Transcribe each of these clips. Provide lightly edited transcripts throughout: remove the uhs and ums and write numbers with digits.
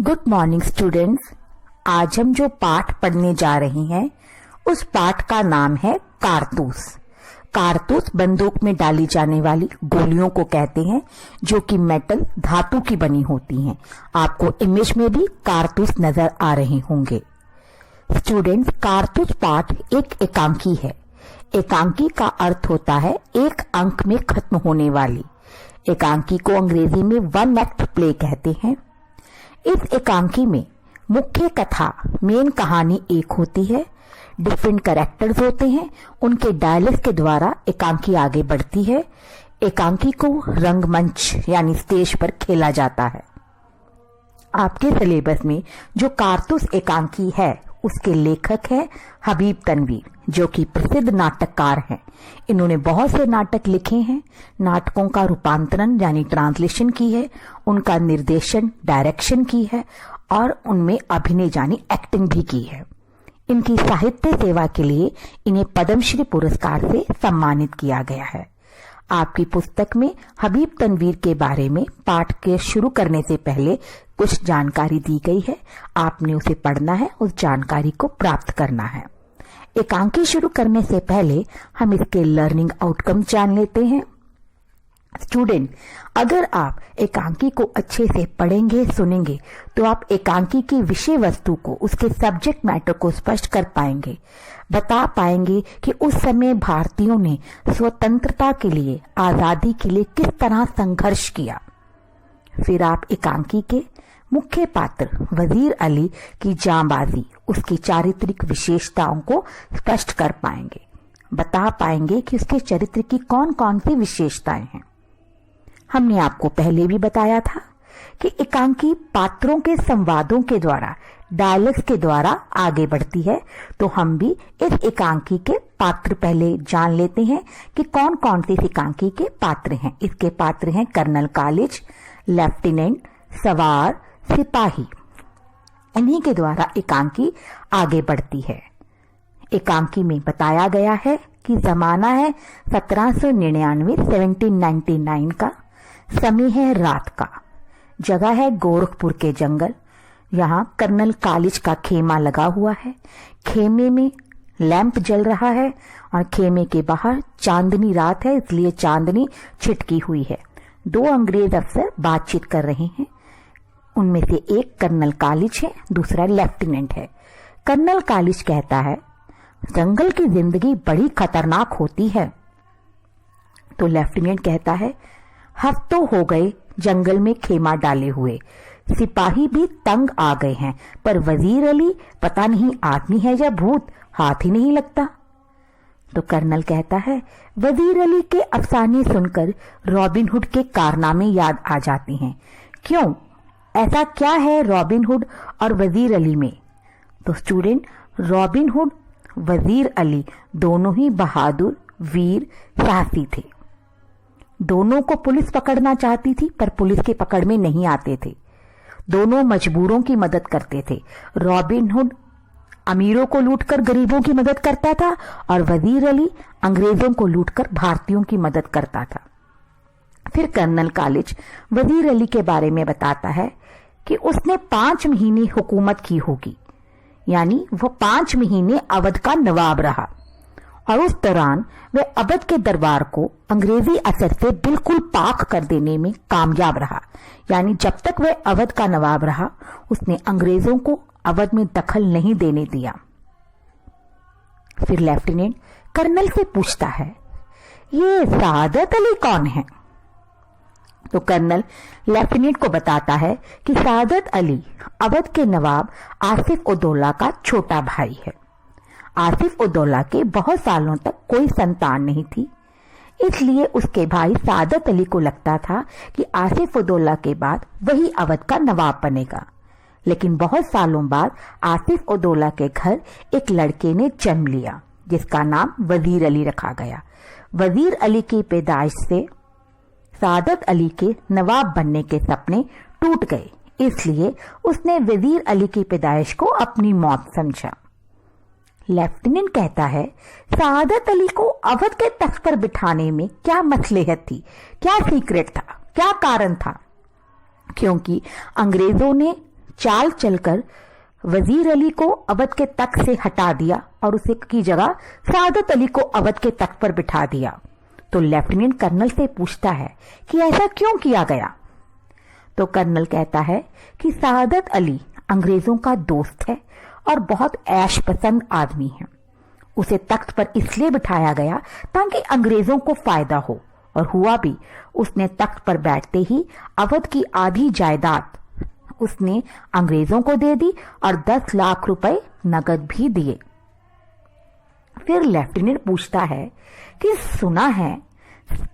Good morning students. आज हम जो पाठ पढ़ने जा रहे हैं उस पाठ का नाम है कारतूस। कारतूस बंदूक में डाली जाने वाली गोलियों को कहते हैं जो कि मेटल धातु की बनी होती हैं। आपको इमेज में भी कारतूस नजर आ रहे होंगे। स्टूडेंट्स, कारतूस पाठ एक एकांकी है। एकांकी का अर्थ होता है एक अंक में खत्म होने वाली। एकांकी को अंग्रेजी में वन एक्ट प्ले कहते हैं। इस एकांकी में मुख्य कथा मेन कहानी एक होती है। डिफरेंट कैरेक्टर्स होते हैं, उनके डायलॉग्स के द्वारा एकांकी आगे बढ़ती है। एकांकी को रंगमंच यानी स्टेज पर खेला जाता है। आपके सिलेबस में जो कारतूस एकांकी है उसके लेखक है हबीब तनवीर, जो कि प्रसिद्ध नाटककार हैं। इन्होंने बहुत से नाटक लिखे हैं, नाटकों का रूपांतरण यानी ट्रांसलेशन की है, उनका निर्देशन डायरेक्शन की है और उनमें अभिनय यानी एक्टिंग भी की है। इनकी साहित्य सेवा के लिए इन्हें पद्मश्री पुरस्कार से सम्मानित किया गया है। आपकी पुस्तक में हबीब तनवीर के बारे में पाठ के शुरू करने से पहले कुछ जानकारी दी गई है। आपने उसे पढ़ना है, उस जानकारी को प्राप्त करना है। एकांकी शुरू करने से पहले हम इसके लर्निंग आउटकम जान लेते हैं। स्टूडेंट, अगर आप एकांकी को अच्छे से पढ़ेंगे सुनेंगे तो आप एकांकी की विषय वस्तु को, उसके सब्जेक्ट मैटर को स्पष्ट कर पाएंगे, बता पाएंगे कि उस समय भारतीयों ने स्वतंत्रता के लिए, आजादी के लिए किस तरह संघर्ष किया। फिर आप एकांकी के मुख्य पात्र वजीर अली की जांबाजी, उसकी चारित्रिक विशेषताओं को स्पष्ट कर पाएंगे, बता पाएंगे कि उसके चरित्र की कौन कौन सी विशेषताएं हैं। हमने आपको पहले भी बताया था कि एकांकी पात्रों के संवादों के द्वारा, डायलॉग्स के द्वारा आगे बढ़ती है। तो हम भी इस एकांकी के पात्र पहले जान लेते हैं कि कौन कौन से एकांकी के पात्र हैं। इसके पात्र हैं कर्नल कॉलेज, लेफ्टिनेंट, सवार, सिपाही। इन्हीं के द्वारा एकांकी आगे बढ़ती है। एकांकी में बताया गया है कि जमाना है 1799 1799 का, समय है रात का, जगह है गोरखपुर के जंगल। यहाँ कर्नल कॉलेज का खेमा लगा हुआ है। खेमे में लैंप जल रहा है और खेमे के बाहर चांदनी रात है, इसलिए चांदनी छिटकी हुई है। दो अंग्रेज अफसर बातचीत कर रहे हैं। उनमें से एक कर्नल कॉलेज है, दूसरा लेफ्टिनेंट है। कर्नल कॉलेज कहता है, जंगल की जिंदगी बड़ी खतरनाक होती है। तो लेफ्टिनेंट कहता है, हफ्तों हो गए जंगल में खेमा डाले हुए, सिपाही भी तंग आ गए हैं, पर वजीर अली पता नहीं आदमी है या भूत, हाथ ही नहीं लगता। तो कर्नल कहता है, वजीर अली के अफसाने सुनकर रॉबिन हुड के कारनामे याद आ जाते हैं। क्यों, ऐसा क्या है रॉबिन हुड और वजीर अली में? तो स्टूडेंट, रॉबिन हुड, वजीर अली दोनों ही बहादुर, वीर, साहसी थे। दोनों को पुलिस पकड़ना चाहती थी पर पुलिस के पकड़ में नहीं आते थे। दोनों मजबूरों की मदद करते थे। रॉबिन हुड अमीरों को लूटकर गरीबों की मदद करता था और वजीर अली अंग्रेजों को लूटकर भारतीयों की मदद करता था। फिर कर्नल कॉलेज वजीर अली के बारे में बताता है कि उसने 5 महीने हुकूमत की होगी, यानी वो 5 महीने अवध का नवाब रहा और उस दौरान वह अवध के दरबार को अंग्रेजी असर से बिल्कुल पाक कर देने में कामयाब रहा। यानी जब तक वह अवध का नवाब रहा उसने अंग्रेजों को अवध में दखल नहीं देने दिया। फिर लेफ्टिनेंट कर्नल से पूछता है, ये सादत अली कौन है? तो कर्नल लेफ्टिनेंट को बताता है कि सादत अली अवध के नवाब आसिफ उद्दौला का छोटा भाई है। आसिफ उद्दौला के बहुत सालों तक कोई संतान नहीं थी, इसलिए उसके भाई सादत अली को लगता था कि आसिफ उद्दौला के बाद वही अवध का नवाब बनेगा। लेकिन बहुत सालों बाद आसिफ उद्दौला के घर एक लड़के ने जन्म लिया जिसका नाम वजीर अली रखा गया। वजीर अली की पैदाइश से सादत अली के नवाब बनने के सपने टूट गए, इसलिए उसने वजीर अली की पैदाइश को अपनी मौत समझा। लेफ्टिनेंट कहता है, सादत अली को अवध के तख्त पर बिठाने में क्या मसलहत थी, क्या सीक्रेट था, क्या कारण था? क्योंकि अंग्रेजों ने चाल चलकर वजीर अली को अवध के तख्त से हटा दिया और उसे की जगह सादत अली को अवध के तख्त पर बिठा दिया। तो लेफ्टिनेंट कर्नल से पूछता है कि ऐसा क्यों किया गया। तो कर्नल कहता है कि सादत अली अंग्रेजों का दोस्त है और बहुत ऐश पसंद आदमी है। उसे तख्त पर इसलिए बिठाया गया ताकि अंग्रेजों को फायदा हो, और हुआ भी। उसने तख्त पर बैठते ही अवध की आधी जायदाद उसने अंग्रेजों को दे दी और 10 लाख रुपए नगद भी दिए। फिर लेफ्टिनेंट पूछता है कि सुना है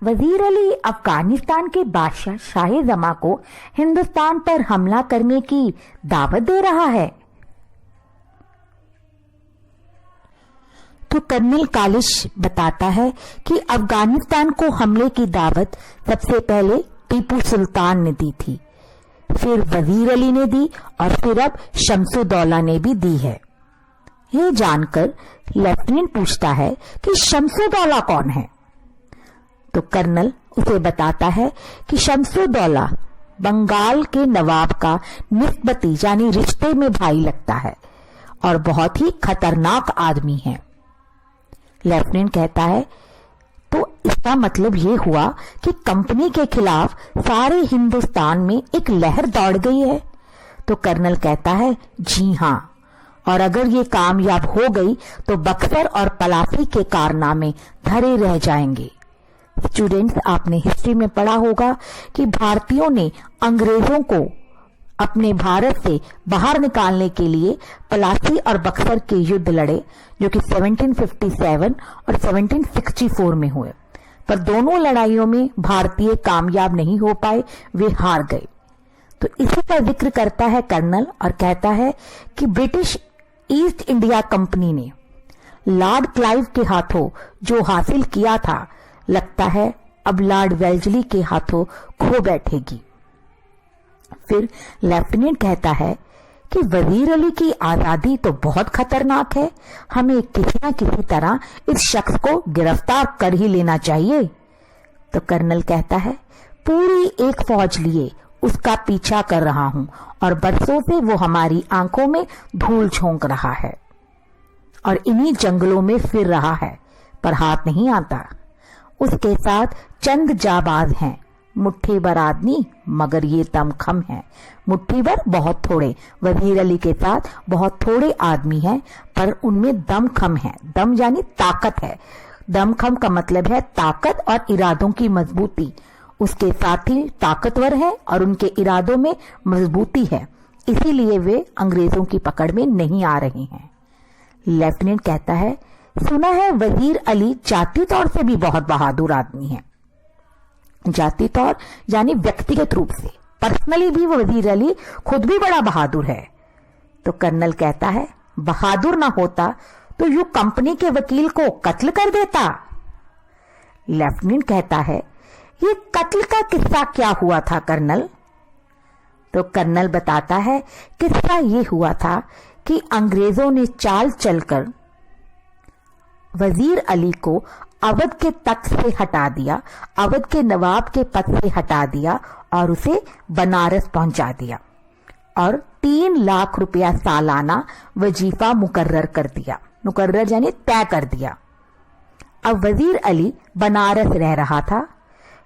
वजीर अली अफगानिस्तान के बादशाह शाह जमा को हिंदुस्तान पर हमला करने की दावत दे रहा है। तो कर्नल कालिश बताता है कि अफगानिस्तान को हमले की दावत सबसे पहले टीपू सुल्तान ने दी थी, फिर वजीर अली ने दी और फिर अब शमसुद्दौला ने भी दी है। ये जानकर लेफ्टिनेंट पूछता है कि शमसुद्दौला कौन है। तो कर्नल उसे बताता है कि शमसुद्दौला बंगाल के नवाब का निस्बती यानी रिश्ते में भाई लगता है और बहुत ही खतरनाक आदमी है। लेफ्टिनेंट कहता है तो इसका मतलब ये हुआ कि कंपनी के खिलाफ सारे हिंदुस्तान में एक लहर दौड़ गई है। तो कर्नल कहता है जी हां, और अगर ये कामयाब हो गई तो बक्सर और पलासी के कारनामे धरे रह जाएंगे। स्टूडेंट्स, आपने हिस्ट्री में पढ़ा होगा कि भारतीयों ने अंग्रेजों को अपने भारत से बाहर निकालने के लिए पलासी और बक्सर के युद्ध लड़े, जो कि 1757 और 1764 में हुए। पर दोनों लड़ाइयों में भारतीय कामयाब नहीं हो पाए, वे हार गए। तो इसी का जिक्र करता है कर्नल और कहता है कि ब्रिटिश ईस्ट इंडिया कंपनी ने लॉर्ड क्लाइव के हाथों जो हासिल किया था, लगता है अब लॉर्ड वेल्जली के हाथों खो बैठेगी। फिर लेफ्टिनेंट कहता है कि वजीर अली की आजादी तो बहुत खतरनाक है, हमें किसी न किसी तरह इस शख्स को गिरफ्तार कर ही लेना चाहिए। तो कर्नल कहता है पूरी एक फौज लिए उसका पीछा कर रहा हूं और बरसों से वो हमारी आंखों में धूल झोंक रहा है और इन्हीं जंगलों में फिर रहा है, पर हाथ नहीं आता। उसके साथ चंद जाबाज हैं, मुट्ठी भर आदमी, मगर ये दमखम है। मुट्ठी भर बहुत थोड़े, वजीर अली के साथ बहुत थोड़े आदमी हैं, पर उनमें दमखम है। दम यानी ताकत है, दमखम का मतलब है ताकत और इरादों की मजबूती। उसके साथी ताकतवर हैं और उनके इरादों में मजबूती है, इसीलिए वे अंग्रेजों की पकड़ में नहीं आ रहे हैं। लेफ्टिनेंट कहता है सुना है वजीर अली जाति तौर से भी बहुत बहादुर आदमी है। जाति तौर यानी व्यक्तिगत रूप से, पर्सनली भी वजीर अली खुद भी बड़ा बहादुर है। तो कर्नल कहता है बहादुर ना होता तो यू कंपनी के वकील को कत्ल कर देता। लेफ्टिनेंट कहता है ये कत्ल का किस्सा क्या हुआ था कर्नल। तो कर्नल बताता है किस्सा ये हुआ था कि अंग्रेजों ने चाल चलकर वजीर अली को अवध के तख्त से हटा दिया, अवध के नवाब के पद से हटा दिया और उसे बनारस पहुंचा दिया और 3 लाख रुपया सालाना वजीफा मुकर्रर कर दिया। मुकर्रर यानी तय कर दिया। अब वजीर अली बनारस रह रहा था।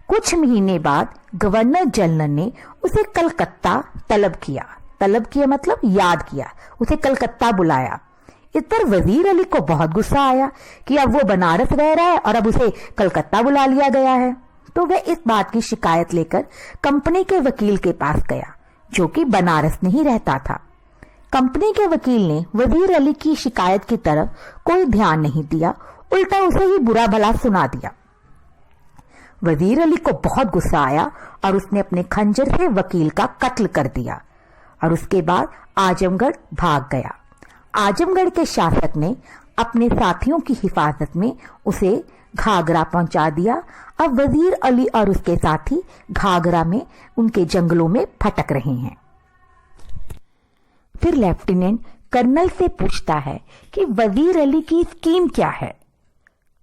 कुछ महीने बाद गवर्नर जनरल ने उसे कलकत्ता तलब किया। तलब किया मतलब याद किया, उसे कलकत्ता बुलाया। इस पर वजीर अली को बहुत गुस्सा आया कि अब वो बनारस रह रहा है और अब उसे कलकत्ता बुला लिया गया है। तो वह इस बात की शिकायत लेकर कंपनी के वकील के पास गया, जो कि बनारस नहीं रहता था। कंपनी के वकील ने वजीर अली की शिकायत की तरफ कोई ध्यान नहीं दिया, उल्टा उसे ही बुरा भला सुना दिया। वजीर अली को बहुत गुस्सा आया और उसने अपने खंजर से वकील का कत्ल कर दिया और उसके बाद आजमगढ़ भाग गया। आजमगढ़ के शासक ने अपने साथियों की हिफाजत में उसे घाघरा पहुंचा दिया। अब वजीर अली और उसके साथी घाघरा में उनके जंगलों में भटक रहे हैं। फिर लेफ्टिनेंट कर्नल से पूछता है कि वजीर अली की स्कीम क्या है।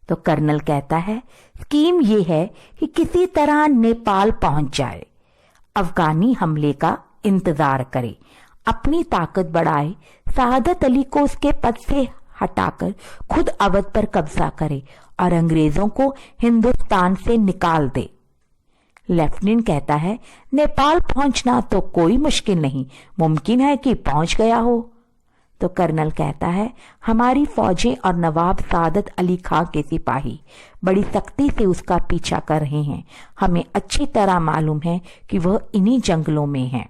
तो कर्नल कहता है स्कीम ये है कि किसी तरह नेपाल पहुंच जाए, अफगानी हमले का इंतजार करे, अपनी ताकत बढ़ाए, शहादत अली को उसके पद से हटाकर खुद अवध पर कब्जा करे और अंग्रेजों को हिंदुस्तान से निकाल दे। लेफ्टिनेंट कहता है, नेपाल पहुंचना तो कोई मुश्किल नहीं, मुमकिन है कि पहुंच गया हो। तो कर्नल कहता है, हमारी फौजें और नवाब सादत अली खां के सिपाही बड़ी सख्ती से उसका पीछा कर रहे हैं। हमें अच्छी तरह मालूम है कि वह इन्हीं जंगलों में है।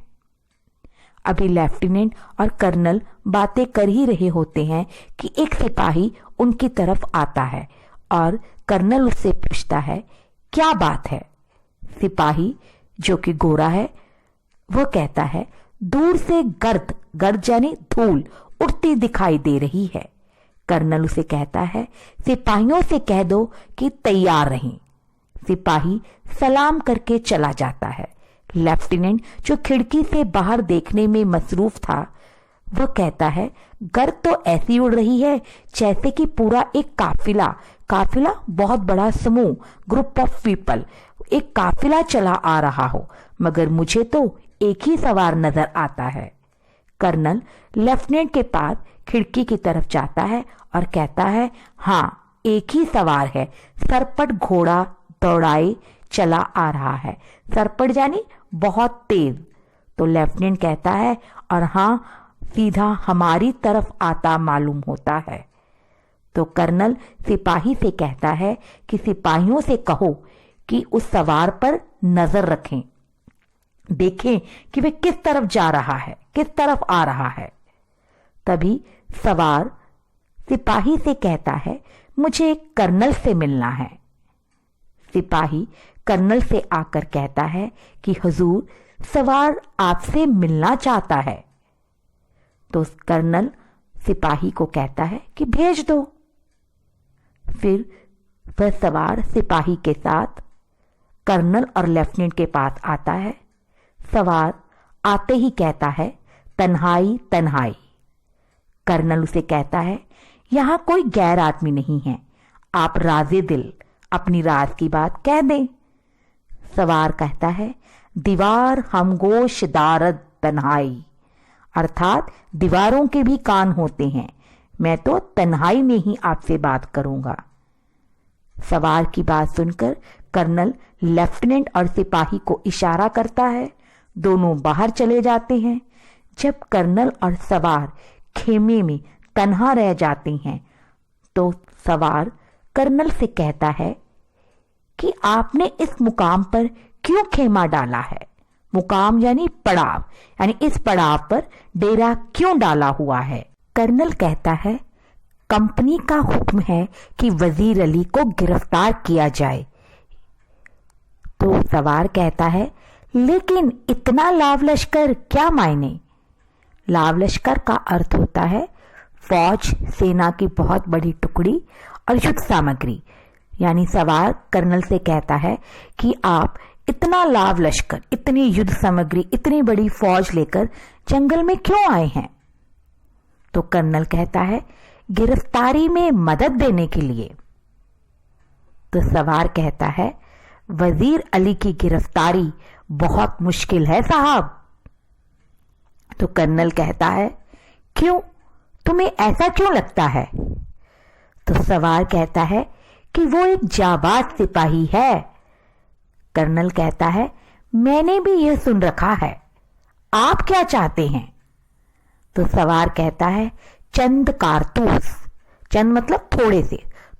अभी लेफ्टिनेंट और कर्नल बातें कर ही रहे होते हैं कि एक सिपाही उनकी तरफ आता है और कर्नल उससे पूछता है, क्या बात है? सिपाही, जो कि गोरा है, वह कहता है, दूर से गर्द गर्द यानी धूल उड़ती दिखाई दे रही है। कर्नल उसे कहता है, सिपाहियों से कह दो कि तैयार रहें। सिपाही सलाम करके चला जाता है। लेफ्टिनेंट, जो खिड़की से बाहर देखने में मसरूफ था, वह कहता है, गर्द तो ऐसी उड़ रही है जैसे कि पूरा एक काफिला बहुत बड़ा समूह, ग्रुप ऑफ पीपल, एक काफिला चला आ रहा हो, मगर मुझे तो एक ही सवार नजर आता है। कर्नल लेफ्टिनेंट के पास खिड़की की तरफ जाता है और कहता है, हाँ, एक ही सवार है, सरपट घोड़ा दौड़ाए चला आ रहा है। सरपट यानी बहुत तेज। तो लेफ्टिनेंट कहता है, और हाँ, सीधा हमारी तरफ आता मालूम होता है। तो कर्नल सिपाही से कहता है कि सिपाहियों से कहो कि उस सवार पर नजर रखें, देखें कि वह किस तरफ जा रहा है, किस तरफ आ रहा है। तभी सवार सिपाही से कहता है, मुझे कर्नल से मिलना है। सिपाही कर्नल से आकर कहता है कि हुजूर, सवार आपसे मिलना चाहता है। तो कर्नल सिपाही को कहता है कि भेज दो। फिर वह सवार सिपाही के साथ कर्नल और लेफ्टिनेंट के पास आता है। सवार आते ही कहता है, तन्हाई तन्हाई। कर्नल उसे कहता है, यहां कोई गैर आदमी नहीं है, आप राजे दिल अपनी राज की बात कह दें। सवार कहता है, दीवार हमगोश दारद तन्हाई, अर्थात दीवारों के भी कान होते हैं, मैं तो तन्हाई में ही आपसे बात करूंगा। सवार की बात सुनकर कर्नल लेफ्टिनेंट और सिपाही को इशारा करता है। दोनों बाहर चले जाते हैं। जब कर्नल और सवार खेमे में तन्हा रह जाते हैं तो सवार कर्नल से कहता है कि आपने इस मुकाम पर क्यों खेमा डाला है? मुकाम यानी पड़ाव, यानी इस पड़ाव पर डेरा क्यों डाला हुआ है? कर्नल कहता है, कंपनी का हुक्म है कि वजीर अली को गिरफ्तार किया जाए। तो सवार कहता है, लेकिन इतना लाव लश्कर क्या मायने? लाव लश्कर का अर्थ होता है फौज, सेना की बहुत बड़ी टुकड़ी और युद्ध सामग्री। यानी सवार कर्नल से कहता है कि आप इतना लाव लश्कर, इतनी युद्ध सामग्री, इतनी बड़ी फौज लेकर जंगल में क्यों आए हैं? तो कर्नल कहता है, गिरफ्तारी में मदद देने के लिए। तो सवार कहता है, वजीर अली की गिरफ्तारी बहुत मुश्किल है साहब। तो कर्नल कहता है, क्यों, तुम्हें ऐसा क्यों लगता है? तो सवार कहता है कि वो एक जाबाज सिपाही है। कर्नल कहता है, मैंने भी यह सुन रखा है, आप क्या चाहते हैं? तो सवार कहता है, चंद कारतूस, चंद मतलब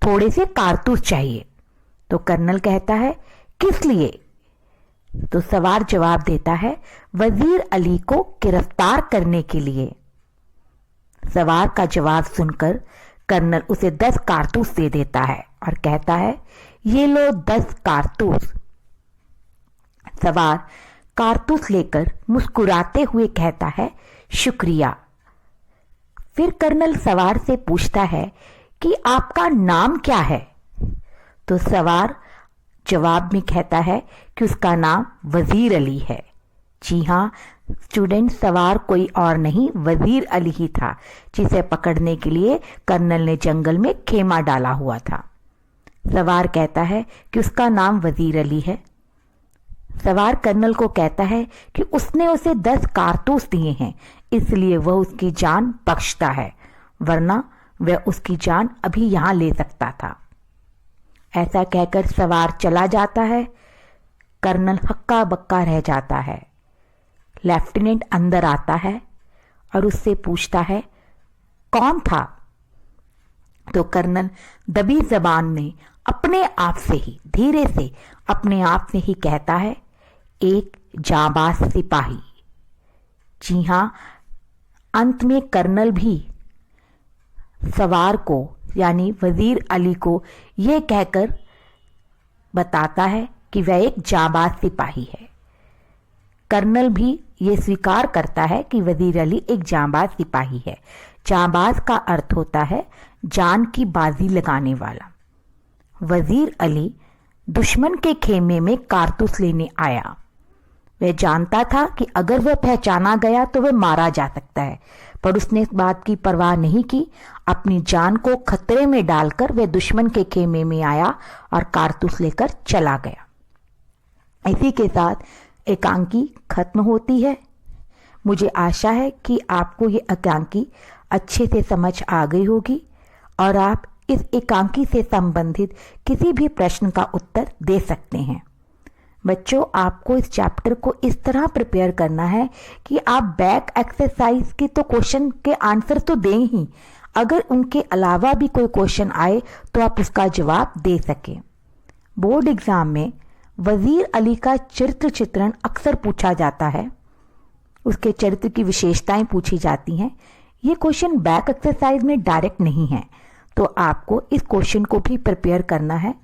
थोड़े से कारतूस चाहिए। तो कर्नल कहता है, किस लिए? तो सवार जवाब देता है, वजीर अली को गिरफ्तार करने के लिए। सवार का जवाब सुनकर कर्नल उसे 10 कारतूस दे देता है और कहता है, ये लो 10 कारतूस। सवार कारतूस लेकर मुस्कुराते हुए कहता है, शुक्रिया। फिर कर्नल सवार से पूछता है कि आपका नाम क्या है? तो सवार जवाब में कहता है कि उसका नाम वजीर अली है। जी हाँ स्टूडेंट, सवार कोई और नहीं, वजीर अली ही था, जिसे पकड़ने के लिए कर्नल ने जंगल में खेमा डाला हुआ था। सवार कहता है कि उसका नाम वजीर अली है। सवार कर्नल को कहता है कि उसने उसे 10 कारतूस दिए हैं, इसलिए वह उसकी जान बख्शता है, वरना वह उसकी जान अभी यहां ले सकता था। ऐसा कहकर सवार चला जाता है। कर्नल हक्का बक्का रह जाता है। लेफ्टिनेंट अंदर आता है और उससे पूछता है, कौन था? तो कर्नल दबी जबान में अपने आप से ही, धीरे से अपने आप से ही कहता है, एक जाबाज सिपाही। जी हां, अंत में कर्नल भी सवार को यानी वजीर अली को यह कहकर बताता है कि वह एक जाबाज सिपाही है। कर्नल भी ये स्वीकार करता है कि वजीर अली एक जाबाज सिपाही है। जाबाज का अर्थ होता है जान की बाजी लगाने वाला। वजीर अली दुश्मन के खेमे में कारतूस लेने आया। वह जानता था कि अगर वह पहचाना गया तो वह मारा जा सकता है, पर उसने इस बात की परवाह नहीं की। अपनी जान को खतरे में डालकर वह दुश्मन के खेमे में आया और कारतूस लेकर चला गया। इसी के साथ एकांकी खत्म होती है। मुझे आशा है कि आपको ये एकांकी अच्छे से समझ आ गई होगी और आप इस एकांकी से संबंधित किसी भी प्रश्न का उत्तर दे सकते हैं। बच्चों, आपको इस चैप्टर को इस तरह प्रिपेयर करना है कि आप बैक एक्सरसाइज के तो क्वेश्चन के आंसर तो दें ही, अगर उनके अलावा भी कोई क्वेश्चन आए तो आप उसका जवाब दे सकें। बोर्ड एग्जाम में वजीर अली का चरित्र चित्रण अक्सर पूछा जाता है। उसके चरित्र की विशेषताएं पूछी जाती हैं। ये क्वेश्चन बैक एक्सरसाइज में डायरेक्ट नहीं है, तो आपको इस क्वेश्चन को भी प्रिपेयर करना है।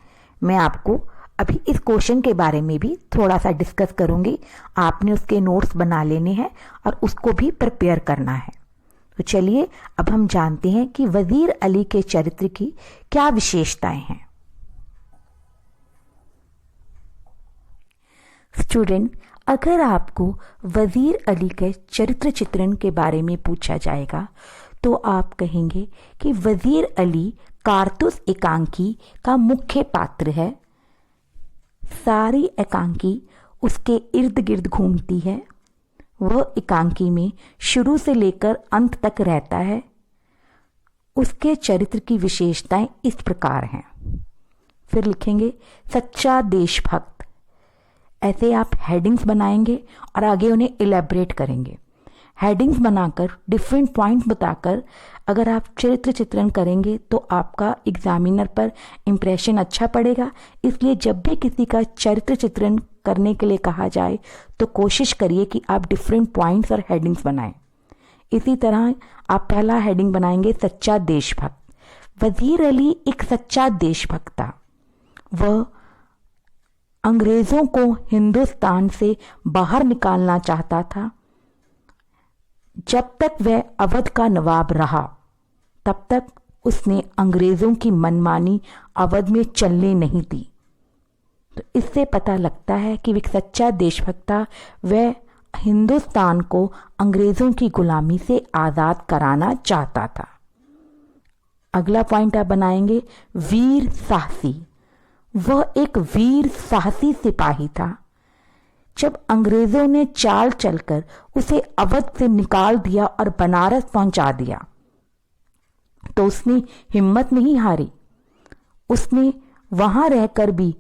मैं आपको अभी इस क्वेश्चन के बारे में भी थोड़ा सा डिस्कस करूंगी। आपने उसके नोट्स बना लेने हैं और उसको भी प्रिपेयर करना है। तो चलिए अब हम जानते हैं कि वजीर अली के चरित्र की क्या विशेषताएं हैं। स्टूडेंट, अगर आपको वजीर अली के चरित्र चित्रण के बारे में पूछा जाएगा तो आप कहेंगे कि वजीर अली कारतूस एकांकी का मुख्य पात्र है। सारी एकांकी उसके इर्द गिर्द घूमती है। वह एकांकी में शुरू से लेकर अंत तक रहता है। उसके चरित्र की विशेषताएं इस प्रकार हैं। फिर लिखेंगे सच्चा देशभक्त। ऐसे आप हेडिंग्स बनाएंगे और आगे उन्हें इलेबरेट करेंगे। हेडिंग्स बनाकर डिफरेंट पॉइंट बताकर अगर आप चरित्र चित्रण करेंगे तो आपका एग्जामिनर पर इंप्रेशन अच्छा पड़ेगा। इसलिए जब भी किसी का चरित्र चित्रण करने के लिए कहा जाए तो कोशिश करिए कि आप डिफरेंट पॉइंट्स और हेडिंग्स बनाएं। इसी तरह आप पहला हेडिंग बनाएंगे सच्चा देशभक्त। वजीर अली एक सच्चा देशभक्त था। वह अंग्रेजों को हिंदुस्तान से बाहर निकालना चाहता था। जब तक वह अवध का नवाब रहा तब तक उसने अंग्रेजों की मनमानी अवध में चलने नहीं दी। तो इससे पता लगता है कि वह सच्चा देशभक्त था। वह हिंदुस्तान को अंग्रेजों की गुलामी से आजाद कराना चाहता था। अगला पॉइंट आप बनाएंगे वीर साहसी। वह एक वीर साहसी सिपाही था। जब अंग्रेजों ने चाल चलकर उसे अवध से निकाल दिया और बनारस पहुंचा दिया तो उसने हिम्मत नहीं हारी। उसने वहां रहकर भी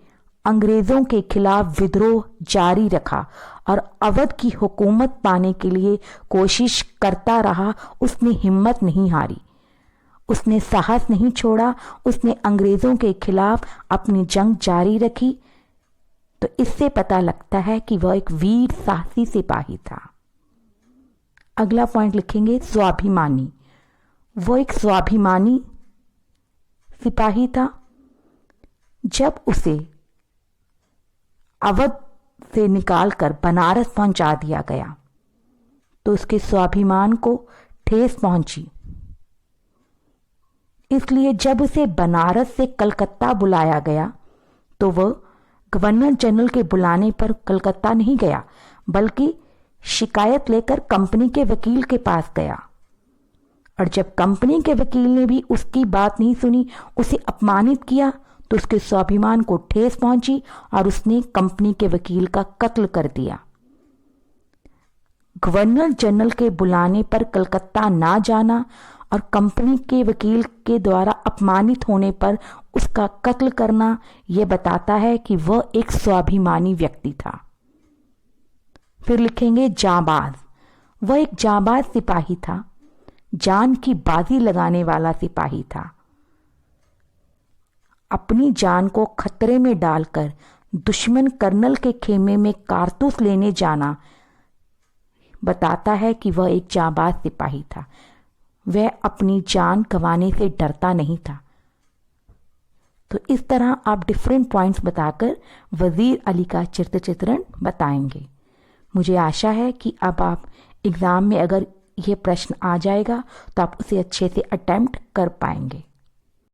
अंग्रेजों के खिलाफ विद्रोह जारी रखा और अवध की हुकूमत पाने के लिए कोशिश करता रहा। उसने हिम्मत नहीं हारी। उसने साहस नहीं छोड़ा। उसने अंग्रेजों के खिलाफ अपनी जंग जारी रखी। तो इससे पता लगता है कि वह एक वीर साहसी सिपाही था। अगला पॉइंट लिखेंगे स्वाभिमानी। वह एक स्वाभिमानी सिपाही था। जब उसे अवध से निकालकर बनारस पहुंचा दिया गया तो उसके स्वाभिमान को ठेस पहुंची। इसलिए जब उसे बनारस से कलकत्ता बुलाया गया तो वह गवर्नर जनरल के बुलाने पर कलकत्ता नहीं गया, बल्कि शिकायत लेकर कंपनी के वकील के पास गया। और जब कंपनी के वकील ने भी उसकी बात नहीं सुनी, उसे अपमानित किया, तो उसके स्वाभिमान को ठेस पहुंची और उसने कंपनी के वकील का कत्ल कर दिया। गवर्नर जनरल के बुलाने पर कलकत्ता ना जाना और कंपनी के वकील के द्वारा अपमानित होने पर उसका कत्ल करना यह बताता है कि वह एक स्वाभिमानी व्यक्ति था। फिर लिखेंगे जाबाज। वह एक जाबाज सिपाही था, जान की बाजी लगाने वाला सिपाही था। अपनी जान को खतरे में डालकर दुश्मन कर्नल के खेमे में कारतूस लेने जाना बताता है कि वह एक जाबाज सिपाही था। वह अपनी जान गंवाने से डरता नहीं था। तो इस तरह आप डिफरेंट पॉइंट्स बताकर वजीर अली का चरित्र चित्रण बताएंगे। मुझे आशा है कि अब आप एग्जाम में अगर ये प्रश्न आ जाएगा तो आप उसे अच्छे से अटेम्प्ट कर पाएंगे।